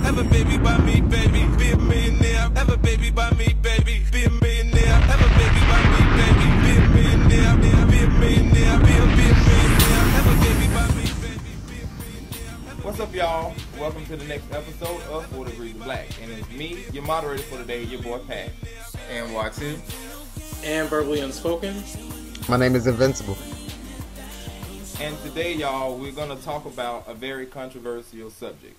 Have a baby by me, baby. Be a millionaire. Have a baby by me, baby. Be a millionaire. Have a baby by me, baby. Be a millionaire. Be a millionaire. Be a millionaire. Have a baby by me, baby. Be a millionaire. What's up, y'all? Welcome to the next episode of 4 Degrees of Black. And it's me, your moderator for today, your boy Pat. And Y2. And Verbally Unspoken. My name is Invincible. And today, y'all, we're going to talk about a very controversial subject.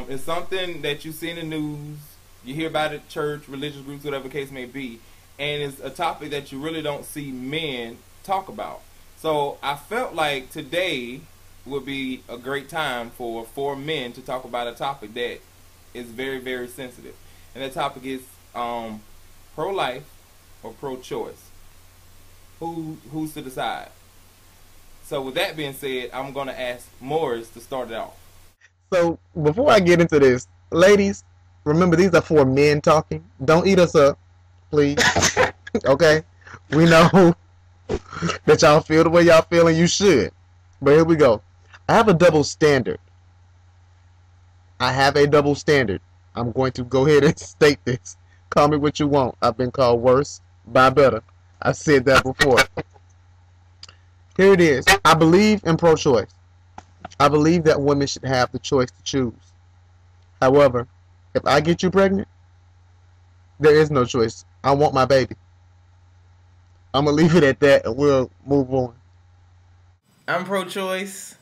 It's something that you see in the news, you hear about it at church, religious groups, whatever the case may be, and it's a topic that you really don't see men talk about. So I felt like today would be a great time for 4 men to talk about a topic that is very, very sensitive. And that topic is pro-life or pro-choice. Who's to decide? So with that being said, I'm going to ask Morris to start it off. So before I get into this, ladies, remember these are 4 men talking. Don't eat us up, please. Okay? We know that y'all feel the way y'all feel and you should. But here we go. I have a double standard. I'm going to go ahead and state this. Call me what you want. I've been called worse by better. I've said that before. Here it is. I believe in pro-choice. I believe that women should have the choice to choose. However, if I get you pregnant, there is no choice. I want my baby. I'm going to leave it at that and we'll move on. I'm pro-choice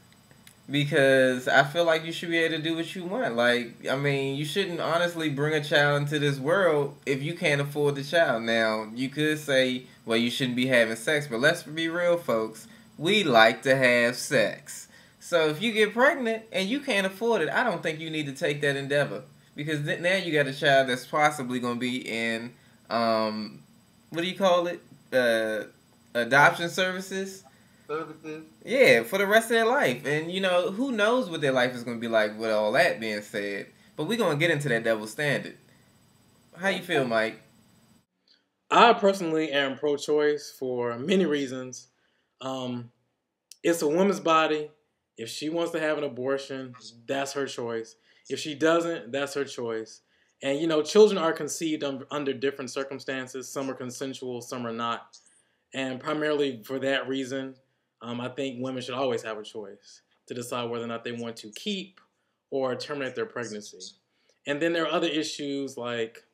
because I feel like you should be able to do what you want. Like, I mean, you shouldn't honestly bring a child into this world if you can't afford the child. Now, you could say, well, you shouldn't be having sex, but let's be real, folks. We like to have sex. So if you get pregnant and you can't afford it, I don't think you need to take that endeavor. Because now you got a child that's possibly going to be in, what do you call it? Adoption services? Yeah, for the rest of their life. And, you know, who knows what their life is going to be like with all that being said. But we're going to get into that double standard. How you feel, Mike? I personally am pro-choice for many reasons. It's a woman's body. If she wants to have an abortion, that's her choice. If she doesn't, that's her choice. And, you know, children are conceived under different circumstances. Some are consensual, some are not. And primarily for that reason, I think women should always have a choice to decide whether or not they want to keep or terminate their pregnancy. And then there are other issues like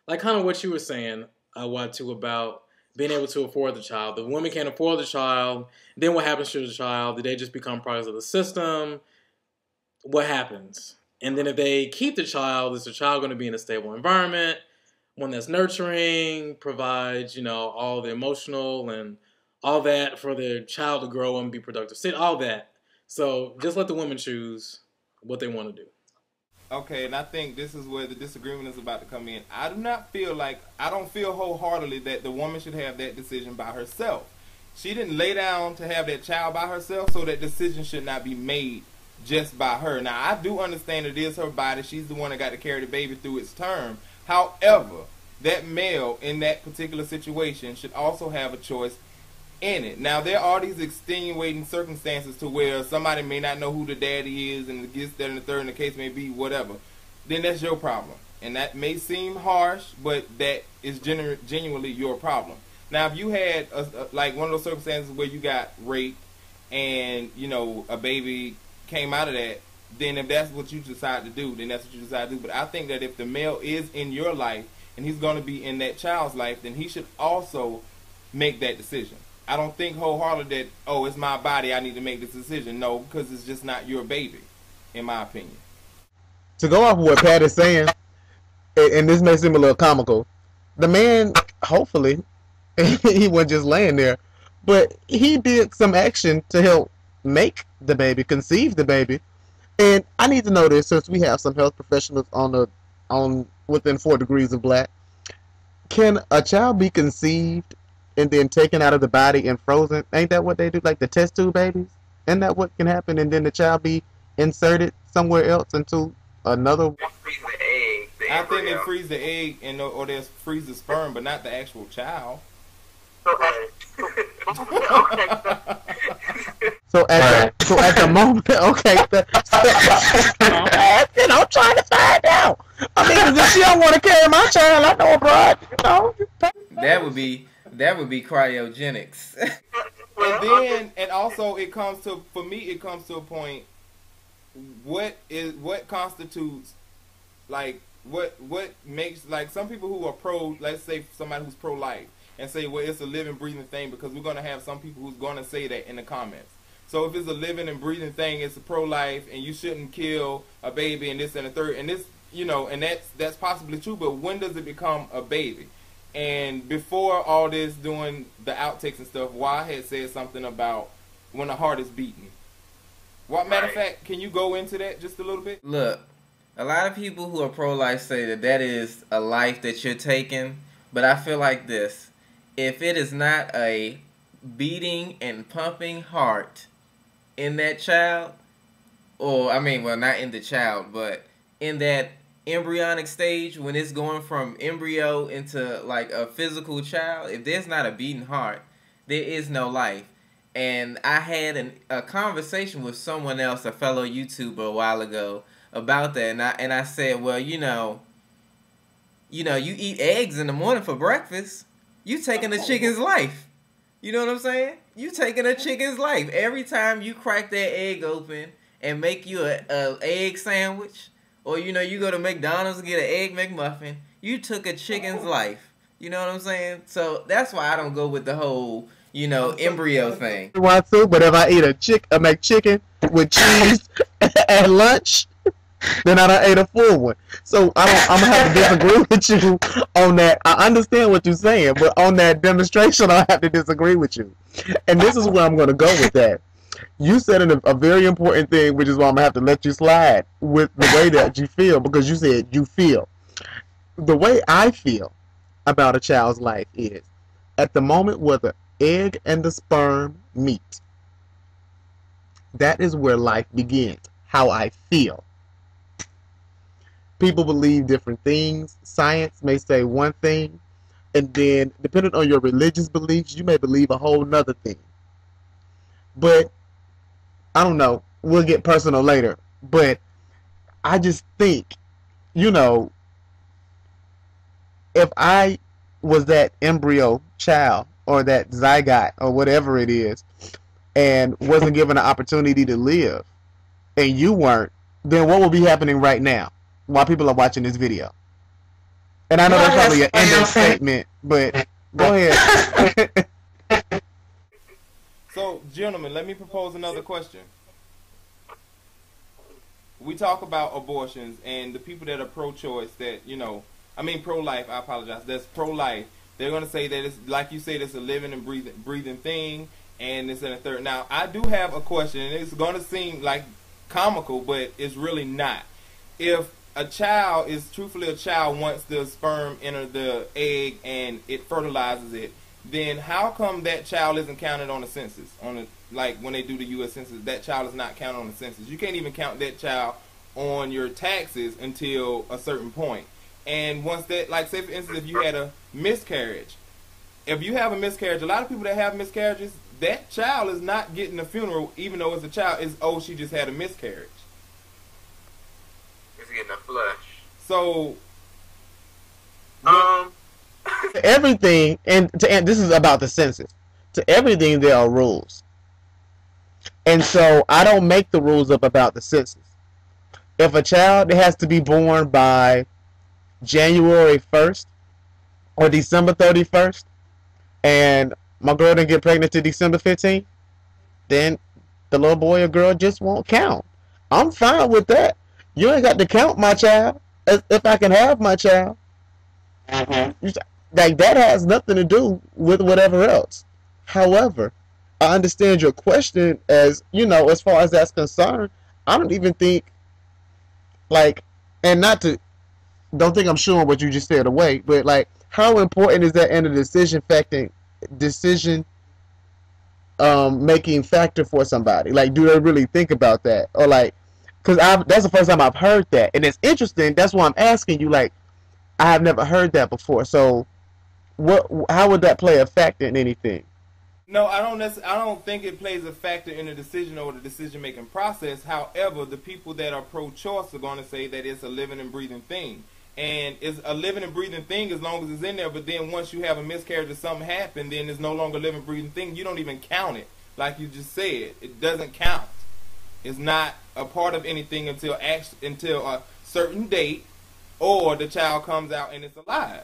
kind of what you were saying, Watu, about being able to afford the child. The woman can't afford the child. Then what happens to the child? Do they just become products of the system? What happens? And then if they keep the child, is the child going to be in a stable environment, one that's nurturing, provides, you know, all the emotional and all that for the child to grow and be productive, all that. So just let the women choose what they want to do. Okay, and I think this is where the disagreement is about to come in. I don't feel wholeheartedly that the woman should have that decision by herself. She didn't lay down to have that child by herself, so that decision should not be made just by her. Now, I do understand it is her body. She's the one that got to carry the baby through its term. However, that male in that particular situation should also have a choice in it. Now, there are these extenuating circumstances to where somebody may not know who the daddy is and gets that and the third and the case may be whatever. Then that's your problem. And that may seem harsh, but that is genuinely your problem. Now, if you had like one of those circumstances where you got raped and, you know, a baby came out of that, then if that's what you decide to do, then that's what you decide to do. But I think that if the male is in your life and he's going to be in that child's life, then he should also make that decision. I don't think wholeheartedly that, oh, it's my body, I need to make this decision. No, because it's just not your baby, in my opinion. To go off of what Pat is saying, and this may seem a little comical, the man, hopefully, he wasn't just laying there, but he did some action to help make the baby, conceive the baby. And I need to know this, since we have some health professionals on within 4 Degrees of Black. Can a child be conceived and then taken out of the body and frozen? Ain't that what they do, like the test tube babies? Isn't that what can happen? And then the child be inserted somewhere else into another. I think they freeze the egg or they freeze the sperm, but not the actual child. So at the moment, okay. I'm trying to find out. she don't want to carry my child, I know, bro. You know. That would be cryogenics. And then, and also, it comes to, for me, it comes to a point. What constitutes, like, what makes, like, some people who are pro, let's say somebody who's pro-life, and say, well, it's a living, breathing thing, because we're going to have some people who's going to say that in the comments. So if it's a living and breathing thing, it's a pro-life, and you shouldn't kill a baby, and this and the third, and this, you know, and that's possibly true, but when does it become a baby? And before all this, doing the outtakes and stuff, Why had said something about when the heart is beating. What matter of fact, can you go into that just a little bit? Look, a lot of people who are pro-life say that is a life that you're taking, but I feel like this. If it is not a beating and pumping heart in that child, or, I mean, well, not in the child, but in that embryonic stage, when it's going from embryo into, like, a physical child, if there's not a beating heart, there is no life. And I had a conversation with someone else, a fellow YouTuber, a while ago about that, and I said, well, you eat eggs in the morning for breakfast. You taking a chicken's life. You know what I'm saying? You taking a chicken's life every time you crack that egg open and make you a egg sandwich, or you go to McDonald's and get an egg McMuffin. You took a chicken's life. You know what I'm saying? So that's why I don't go with the whole embryo thing. I want to, but if I eat a McChicken with cheese at lunch, then I done ate a full one. So I'm gonna have to disagree with you on that. I understand what you're saying, but on that demonstration, I have to disagree with you. And this is where I'm gonna go with that. You said a very important thing, which is why I'm gonna have to let you slide with the way that you feel, because you said you feel. The way I feel about a child's life is at the moment where the egg and the sperm meet. That is where life begins. How I feel. People believe different things. Science may say one thing, and then depending on your religious beliefs, you may believe a whole nother thing. But I don't know. We'll get personal later. But I just think, if I was that embryo child or that zygote or whatever it is and wasn't given an opportunity to live, and you weren't, then what will be happening right now while people are watching this video? And I know that's probably an ending statement, but go ahead. So, gentlemen, let me propose another question. We talk about abortions and the people that are pro-choice, pro-life, I apologize, that's pro-life. They're going to say that it's, like you said, it's a living and breathing thing, and this and the third. Now, I do have a question, and it's going to seem like comical, but it's really not. If a child is truthfully a child once the sperm enters the egg and it fertilizes it, then how come that child isn't counted on the census? Like when they do the U.S. Census, that child is not counted on the census. You can't even count that child on your taxes until a certain point. And once that, like say for instance, if you had a miscarriage, if you have a miscarriage, a lot of people that have miscarriages, that child is not getting a funeral, even though it's a child. It's, oh, she just had a miscarriage. It's getting a flush. So, everything, and this is about the census. To everything, there are rules. And so I don't make the rules up about the census. If a child has to be born by January 1st or December 31st, and my girl didn't get pregnant to December 15th, then the little boy or girl just won't count. I'm fine with that. You ain't got to count my child if I can have my child. Like, that has nothing to do with whatever else. However, I understand your question as far as that's concerned. I don't even think, and don't think I'm sure what you just said away, but how important is that in a decision making factor for somebody? Like, do they really think about that? Or because that's the first time I've heard that, and it's interesting. That's why I'm asking you. I have never heard that before. So, how would that play a factor in anything? No, I don't think it plays a factor in the decision or the decision-making process. However, the people that are pro-choice are going to say that it's a living and breathing thing. and it's a living and breathing thing as long as it's in there. But then once you have a miscarriage or something happen, then it's no longer a living, breathing thing. You don't even count it, like you just said. It doesn't count. It's not a part of anything until a certain date, or the child comes out and it's alive.